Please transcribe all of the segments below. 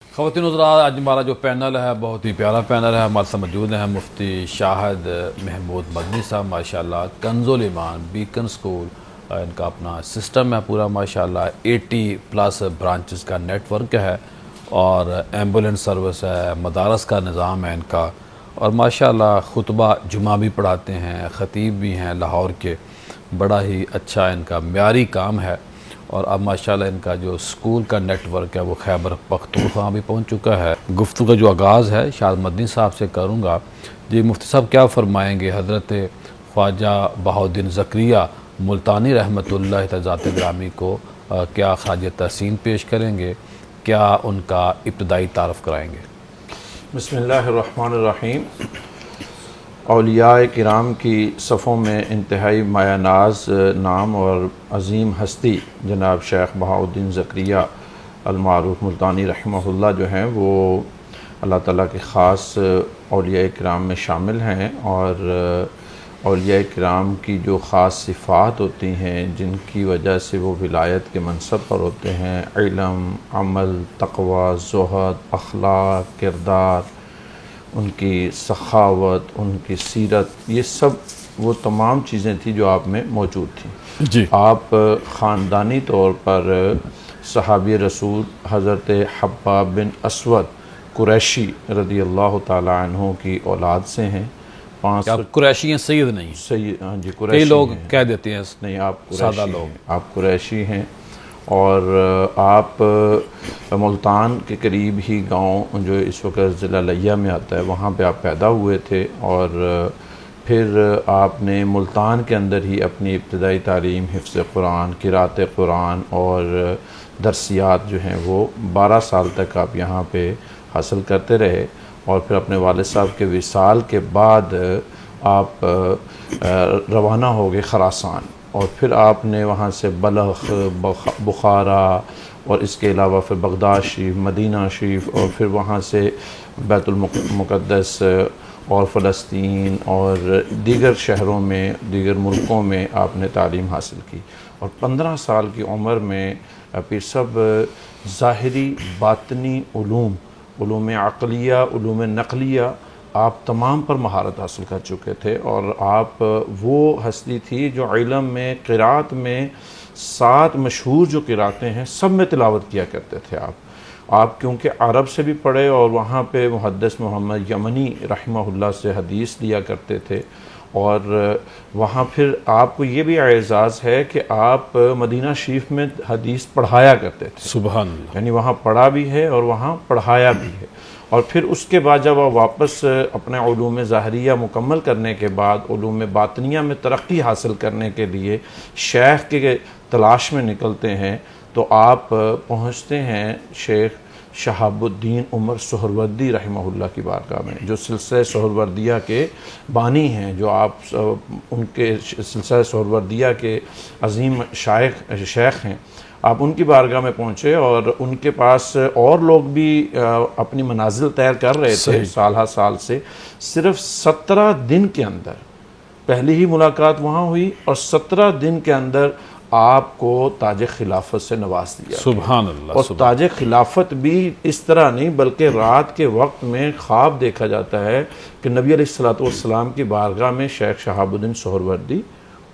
ख़वातीन हज़रात, आज हमारा जो पैनल है बहुत ही प्यारा पैनल है। हमारे साथ मौजूद हैं मुफ्ती शाहिद महमूद मदनी साहब, माशाल्लाह कंजुल ईमान बीकन स्कूल, इनका अपना सिस्टम है पूरा माशाल्लाह। 80+ ब्रांचेस का नेटवर्क है और एम्बुलेंस सर्विस है, मदारस का निज़ाम है इनका, और माशाल्लाह खुतबा जुमा भी पढ़ाते हैं, ख़तीब भी हैं लाहौर के। बड़ा ही अच्छा इनका म्यारी काम है। और अब माशाल्लाह इनका जो स्कूल का नेटवर्क है वो खैबर पख्तूनख्वा भी पहुंच चुका है। गुफ्तगू का जो आगाज़ है शाहिद मदनी साहब से करूँगा। जी मुफ्ती साहब, क्या फ़रमाएँगे? हज़रत ख्वाजा बहाउद्दीन ज़करिया मुल्तानी रहमतुल्लाह ज़ात ग्रामी को क्या ख़राज तहसीन पेश करेंगे? क्या उनका इब्तदाई तारफ़ कराएँगे? बिस्मिल्लाहिर्रहमानिर्रहीम। औलियाए किराम की सफ़ों में इंतहाई मायानाज नाम और अज़ीम हस्ती जनाब शेख बहाउद्दीन ज़करिया अलमारूफ़ मुल्तानी रहमहुल्लाह जो हैं वो अल्लाह ताला के ख़ास औलियाए किराम में शामिल हैं। और औलियाए किराम की जो ख़ास सिफ़ात होती हैं जिनकी वजह से वो विलायत के मनसब पर होते हैं, इल्म, अमल, तक़वा, ज़ुहद, अखलाक, किरदार, उनकी सखावत, उनकी सीरत, ये सब वो तमाम चीज़ें थी जो आप में मौजूद थी। जी, आप ख़ानदानी तौर पर सहाबी रसूल हज़रत हब्बाब बिन अस्वद कुरैशी रज़ी अल्लाह ताला अन्हु की औलाद से हैं। आप कुरैशी हैं, सैयद नहीं? सही, हाँ जी, कई कुरैशी लोग हैं। कह देते हैं नहीं, आप सादा कुरैशी लोग। हैं, आप कुरैशी हैं। और आप मुल्तान के करीब ही गांव जो इस वक्त ज़िला लिया में आता है वहाँ पे आप पैदा हुए थे। और फिर आपने मुल्तान के अंदर ही अपनी इब्तदाई तालीम हिफ्ज़ कुरान, क़िराअत कुरान और दरसियात जो हैं वो 12 साल तक आप यहाँ पे हासिल करते रहे। और फिर अपने वालिद साहब के विसाल के बाद आप रवाना हो गए ख़ुरासान, और फिर आपने वहाँ से बलख, बुखारा और इसके अलावा फिर बगदाद शरीफ, मदीना शरीफ, और फिर वहाँ से बैतुल मुक़द्दस और फ़लस्तीन और दीगर शहरों में, दीगर मुल्कों में आपने तालीम हासिल की। और 15 साल की उम्र में फिर सब ज़ाहिरी बातनी उलूम अक़लिया, उलूम नक़लिया आप तमाम पर महारत हासिल कर चुके थे। और आप वो हस्ती थी जो इल्म में, क़िराअत में 7 मशहूर जो क़िराअतें हैं सब में तिलावत किया करते थे आप क्योंकि अरब से भी पढ़े और वहाँ पे मुहद्दिस मोहम्मद यमनी रहमहुल्लाह से हदीस लिया करते थे। और वहाँ फिर आपको ये भी एजाज़ है कि आप मदीना शरीफ में हदीस पढ़ाया करते थे। सुभान अल्लाह। यानी वहाँ पढ़ा भी है और वहाँ पढ़ाया भी है। और फिर उसके बाद जब आप वापस अपने उलूम ज़ाहरिया मुकम्मल करने के बाद उलूम बातनिया में तरक्की हासिल करने के लिए शेख के तलाश में निकलते हैं, तो आप पहुँचते हैं शेख शहाबुद्दीन उमर सुहरवर्दी रहमहुल्लाह की बारगाह में, जो सिलसिला सुहरवर्दिया के बानी हैं, जो आप उनके सिलसिला सुहरवर्दिया के अज़ीम शेख हैं। आप उनकी बारगाह में पहुँचे और उनके पास और लोग भी अपनी मनाजिल तैयार कर रहे थे साल से। सिर्फ 17 दिन के अंदर पहली ही मुलाकात वहाँ हुई और 17 दिन के अंदर आपको ताज खिलाफत से नवाज दिया। सुभान अल्लाह। और ताज खिलाफत भी इस तरह नहीं बल्कि रात के वक्त में ख्वाब देखा जाता है कि नबी अलैहिस्सलातु वस्सलाम की बारगाह में शेख शहाबुद्दीन सुहरवर्दी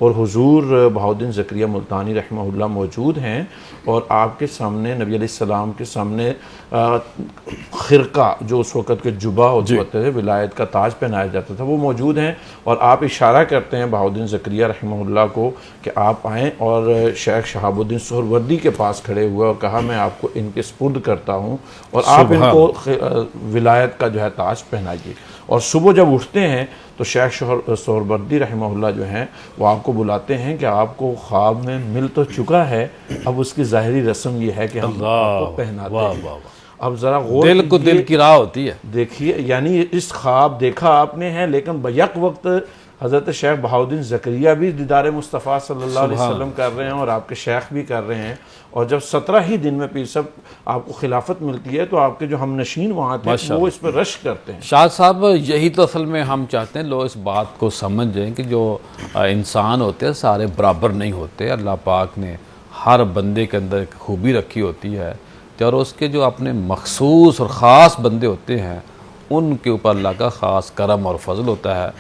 और हुजूर बहाउद्दीन ज़करिया मुल्तानी रहमहुल्लाह मौजूद हैं। और आपके सामने नबी अलैहिस्सलाम के सामने खिरका, जो उस वक़्त के जुबा होते थे, विलायत का ताज पहनाया जाता था, वो मौजूद हैं। और आप इशारा करते हैं बहाउद्दीन ज़करिया रहमहुल्लाह को कि आप आएँ। और शेख शहाबुद्दीन सुहरवर्दी के पास खड़े हुए और कहा मैं आपको इनके सुपुर्द करता हूँ और आप इनको विलायत का जो है ताज पहनाइए। और सुबह जब उठते हैं तो शेख सुहरवर्दी रहमहुल्लाह जो हैं वो आपको बुलाते हैं कि आपको ख्वाब में मिल तो चुका है, अब उसकी ज़ाहिरी रस्म ये है कि हम आपको पहनाते हैं। अब ज़रा गौर दिल को दिल की राह होती है। देखिए, यानी इस ख्वाब देखा आपने है, लेकिन बैक वक्त हज़रत शेख बहाउद्दीन ज़करिया भी दीदार मुस्तफ़ा सल्लल्लाहु अलैहि वसल्लम कर रहे हैं और आपके शेख भी कर रहे हैं। और जब 17 ही दिन में पीर सब आपको खिलाफत मिलती है तो आपके जो हम नशीन वहाँ थे वो इस पर रश करते हैं। शाह साहब, यही तो असल में हम चाहते हैं लोग इस बात को समझ जाएं कि जो इंसान होते हैं सारे बराबर नहीं होते। अल्लाह पाक ने हर बंदे के अंदर एक खूबी रखी होती है और उसके जो अपने मखसूस और ख़ास बंदे होते हैं उनके ऊपर अल्लाह का ख़ास करम और फजल होता है।